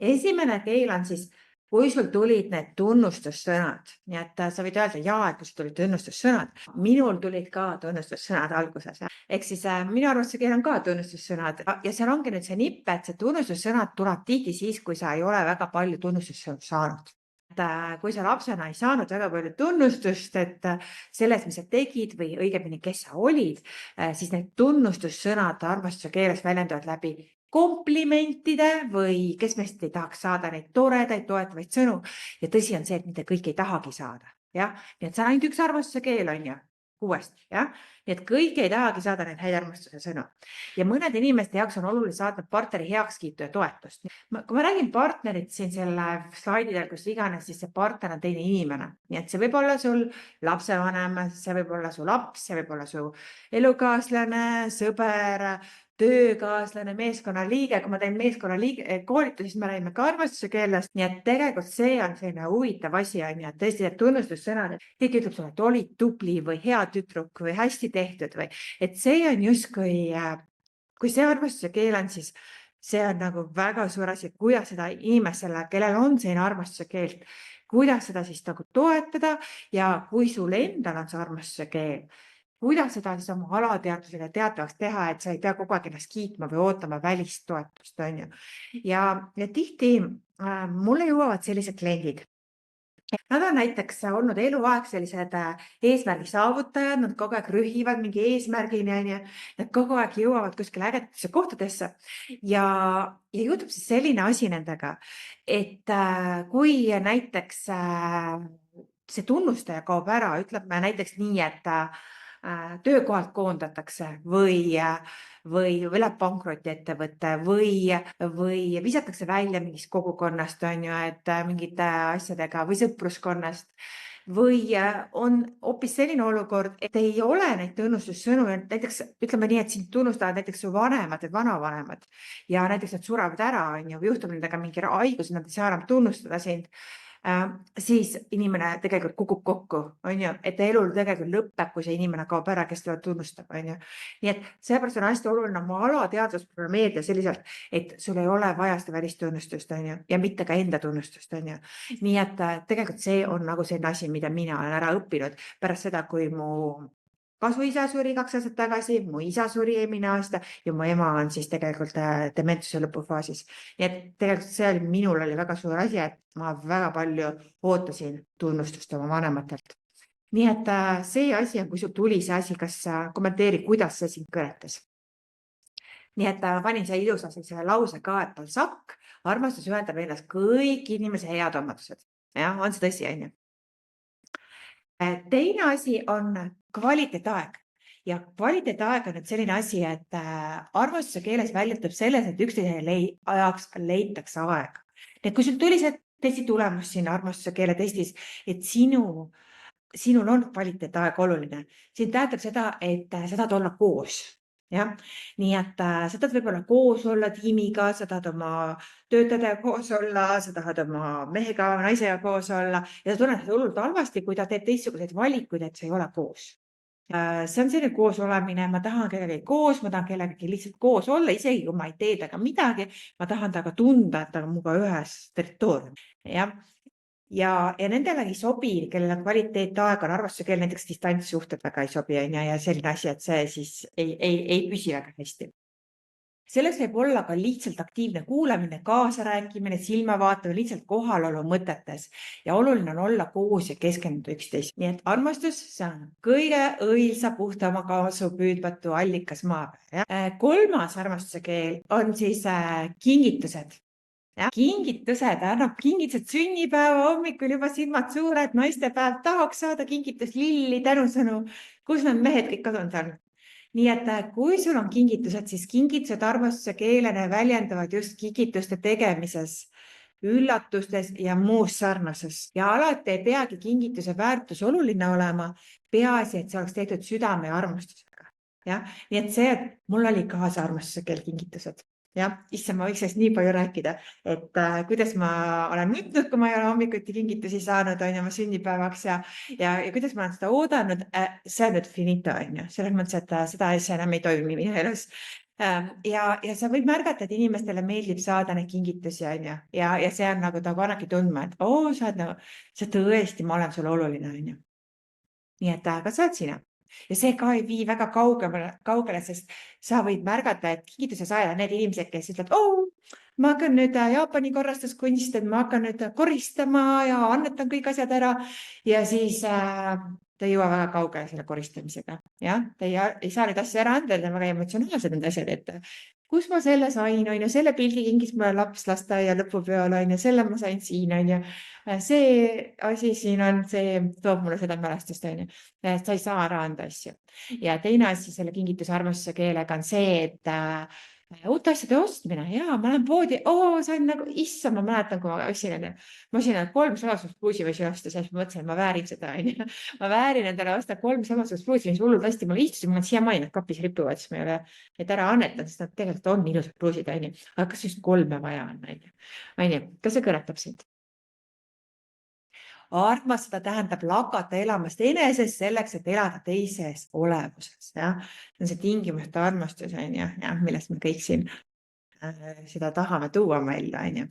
Esimene keel on siis, kui sul tulid need tunnustussõnad, nii et sa võid öelda jaa, et kui sul tulid tunnustussõnad. Minul tulid ka tunnustussõnad alguses. Ehk siis minu arvustuse keel on ka tunnustussõnad ja seal ongi nüüd see nipp, et see tunnustussõnad tuleb tihti siis, kui sa ei ole väga palju tunnustussõnu saanud. Kui sa lapsena ei saanud väga palju tunnustust, et selles, mis sa tegid või õigemini, kes sa olid, siis need tunnustussõnad armastuse keeles väljenduvad läbi komplimentide või kes meist ei tahaks saada neid toredaid, toetavaid sõnu. Ja tõsi on see, et mitte kõik ei tahagi saada. Ja? Nii et see on ainult üks armastuse keel on ju, 6. Ja? Nii et kõik ei tahagi saada neid häid armastuse sõnu. Ja mõned inimeste jaoks on oluline saada partneri heakskiitu ja toetust. Kui ma räägin partnerit siin selle slaididel, kus iganes, siis see partner on teine inimene. Nii et see võib olla sul lapsevanem, see võib olla su laps, see võib olla su elukaaslane, sõber, töökaaslane, meeskonnaliige. Kui ma teen meeskonnaliige koolitusi, siis me räägime ka armastuse keelest. Nii et tegelikult see on selline huvitav asi on ja tõesti need tunnustussõnad, et keegi ütleb sulle, et olid tubli või hea tüdruk või hästi tehtud või et see on justkui, kui see armastuse keel on, siis see on nagu väga suur asi, kuidas seda inimesele, kellel on selline armastuse keelt, kuidas seda siis nagu toetada ja kui sul endal on see armastuse keel, kuidas seda siis oma alateadvusele teatavaks teha, et sa ei pea kogu aeg ennast kiitma või ootama välist toetust, on ju. Ja tihti mulle jõuavad sellised kliendid. Nad on näiteks olnud eluaeg sellised eesmärgi saavutajad, nad kogu aeg rühivad mingi eesmärgini, on ju. Nad kogu aeg jõuavad kuskile ägedatesse kohtadesse ja juhtub siis selline asi nendega, et kui näiteks see tunnustaja kaob ära, ütleb näiteks nii, et töökohalt koondatakse või läheb pankrotti ettevõte või visatakse välja mingist kogukonnast, on ju, et mingite asjadega või sõpruskonnast. Või on hoopis selline olukord, et ei ole neid tunnustussõnu, näiteks ütleme nii, et sind tunnustavad näiteks su vanemad, vanavanemad ja näiteks nad surevad ära, on ju, või juhtub nendega mingi haigus, nad ei saa enam tunnustada sind. Siis inimene tegelikult kukub kokku, on ju, et elul tegelikult lõpeb, kui see inimene kaob ära, kes teda tunnustab, on ju. Nii et seepärast on hästi oluline oma alateadvus programmeerida selliselt, et sul ei ole vaja seda välistunnustust, on ju, ja mitte ka enda tunnustust, on ju. Nii et tegelikult see on nagu selline asi, mida mina olen ära õppinud pärast seda, kui mu kasuisa suri 2 aastat tagasi, mu isa suri eelmine aasta ja mu ema on siis tegelikult dementsuse lõpufaasis. Nii et tegelikult see minul oli väga suur asi, et ma väga palju ootasin tunnustust oma vanematelt. Nii et see asi on, kui sul tuli see asi, kas kommenteeri, kuidas see sind kõnetas. Nii et panin see ilusa selle lause ka, et on sakk, armastus ühendab endas kõik inimese head omadused. Ja, on see tõsi, on ju? Teine asi on kvaliteetaeg ja kvaliteetaeg on nüüd selline asi, et armastuse keeles väljendub selles, et üksteise ajaks leitakse aega. Nii et kui sul tuli see testi tulemus siin armastuse keele testis, et sinul on kvaliteetaeg oluline, see tähendab seda, et sa tahad olla koos. Ja? Nii et sa tahad võib-olla koos olla tiimiga, sa tahad oma töötajaga koos olla, sa tahad oma mehega, naisega koos olla ja sa tunned hullult halvasti, kui ta teeb teistsuguseid valikuid, et sa ei ole koos. See on selline koos olemine, ma tahan kellegagi koos, ma tahan kellegagi lihtsalt koos olla, isegi kui ma ei tee temaga midagi, ma tahan temaga tunda, et ta on minuga ühes territooriumil. Ja nendele ei sobi, kellele kvaliteetaeg on armastuse keel, näiteks distantssuhted väga ei sobi ja selline asi, et see siis ei püsi väga hästi. Selleks võib olla ka lihtsalt aktiivne kuulamine, kaasarääkimine, silmavaatamine, lihtsalt kohalolu mõtetes ja oluline on olla koos ja keskenduda üksteist. Nii et armastus, see on kõige õilsa puhtama kaasu püüdmatu allikas maa peal. 3. armastuse keel on siis kingitused. Ja, kingitused, annab kingitused sünnipäeva hommikul juba silmad suured, naistepäev, tahaks saada kingitus lilli, tänusõnu, kus need mehed kõik kadunud on. Nii et kui sul on kingitused, siis kingitused armastuse keelena väljenduvad just kingituste tegemises, üllatustes ja muus sarnases. Ja alati ei peagi kingituse väärtus oluline olema, peaasi, et see oleks tehtud südame ja armastusega. Ja? Nii et see, et mul oli kaasa armastuse keel kingitused. Ja, isse ma võiks nii palju rääkida, et kuidas ma olen nutnud, kui ma ei ole hommikuti kingitusi saanud, on ju, ma sünnipäevaks ja kuidas ma olen seda oodanud, see on nüüd finito, on ju, selles mõttes, et seda enam ei toimi minu elus. Ja sa võid märgata, et inimestele meeldib saada neid kingitusi, on ju, ja see on nagu, ta annabki tundma, et sa oled nagu, sa tõesti, ma olen sulle oluline, on ju. Nii et ka sa oled sina. Ja see ka ei vii väga kaugele, sest sa võid märgata, et kingituse saajad on need inimesed, kes ütlevad, ma hakkan nüüd Jaapani korrastuskunst, et ma hakkan nüüd koristama ja annetan kõik asjad ära. Ja siis ta ei jõua väga kaugele selle koristamisega. Jah, ta ei saa neid asju ära anda, need on väga emotsionaalsed need asjad, et kus ma selle sain, on ju, selle pildi kingis mulle laps lasteaia lõpupeol, on ju, selle ma sain siin, on ju. See asi siin on, see toob mulle seda mälestust, on ju. Sa ei saa ära anda asju. Ja teine asi selle kingituse armastuse keelega on see, et uute asjade ostmine. Jaa, ma lähen poodi. See on nagu, issa, ma mäletan, kui ma ostsin 3 salastuspluusi võisin osta, siis ma mõtlesin, et ma väärin seda, on ju. Ma väärin endale osta 3 salastuspluusi, mis hullult hästi mulle istusid, mul on siiamaani need kapis ripuvad, siis ma ei ole neid ära annetanud, sest nad tegelikult on ilusad pluusid, on ju. Aga kas just 3 vaja on, on ju? On ju, kas see kõnetab sind? Armastada tähendab lakata elamast enesest selleks, et elada teises olemuses. Ja? See on see tingimuste armastus, on ju, millest me kõik siin seda tahame tuua meile, on ju.